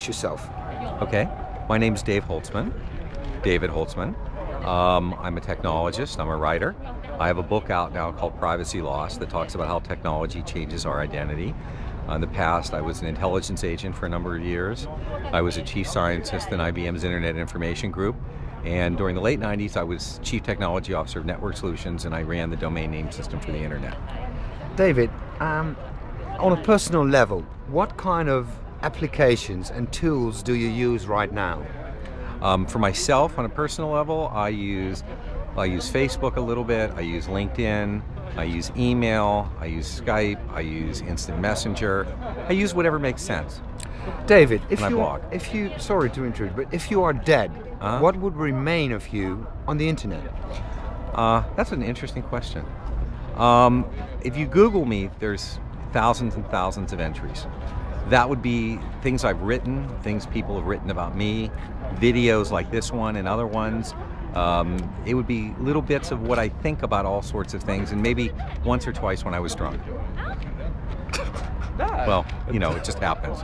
introduce yourself. Okay, my name's Dave Holtzman, David Holtzman. I'm a technologist, I'm a writer. I have a book out now called Privacy Lost that talks about how technology changes our identity. In the past, I was an intelligence agent for a number of years. I was a chief scientist in IBM's Internet Information Group. And during the late 90s, I was chief technology officer of Network Solutions, and I ran the domain name system for the Internet. David, on a personal level, what kind of applications and tools do you use right now? For myself, on a personal level, I use Facebook a little bit, I use LinkedIn, I use email, I use Skype, I use Instant Messenger. I use whatever makes sense. David, sorry to intrude, but if you are dead, what would remain of you on the internet? That's an interesting question. If you Google me, there's thousands and thousands of entries. That would be things I've written, things people have written about me, videos like this one and other ones. It would be little bits of what I think about all sorts of things, and maybe once or twice when I was drunk. Well, you know, it just happens.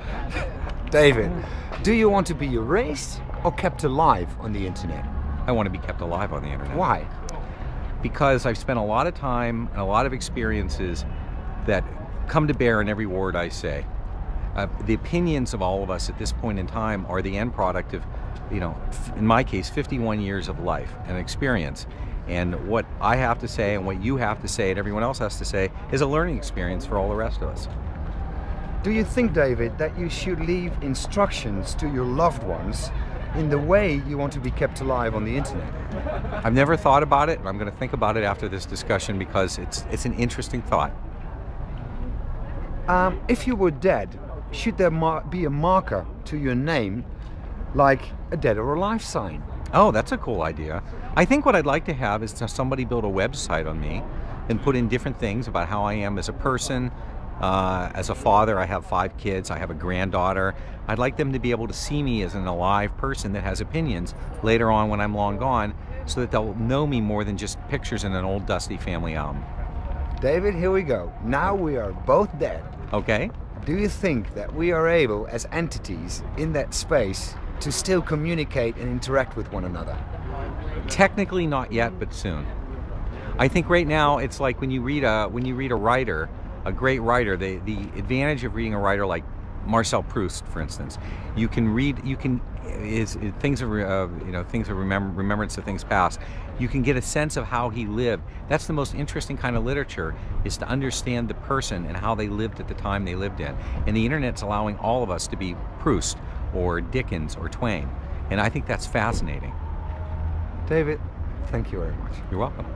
David, do you want to be erased or kept alive on the internet? I want to be kept alive on the internet. Why? Because I've spent a lot of time and a lot of experiences that come to bear in every word I say. The opinions of all of us at this point in time are the end product of, you know, in my case, 51 years of life and experience. And what I have to say and what you have to say and everyone else has to say is a learning experience for all the rest of us. Do you think, David, that you should leave instructions to your loved ones in the way you want to be kept alive on the internet? I've never thought about it, and I'm going to think about it after this discussion because it's an interesting thought. If you were dead, should there be a marker to your name, like a dead or alive sign? Oh, that's a cool idea. I think what I'd like to have is to somebody build a website on me and put in different things about how I am as a person. As a father, I have 5 kids, I have a granddaughter. I'd like them to be able to see me as an alive person that has opinions later on when I'm long gone, so that they'll know me more than just pictures in an old dusty family album. David, here we go. Now we are both dead. Okay. Do you think that we are able, as entities in that space, to still communicate and interact with one another? Technically not yet, but soon. I think right now it's like when you read a writer, a great writer, the advantage of reading a writer like Marcel Proust, for instance, things of remembrance of things past. You can get a sense of how he lived. That's the most interesting kind of literature, is to understand the person and how they lived at the time they lived in. And the internet's allowing all of us to be Proust or Dickens or Twain. And I think that's fascinating. David, thank you very much. You're welcome.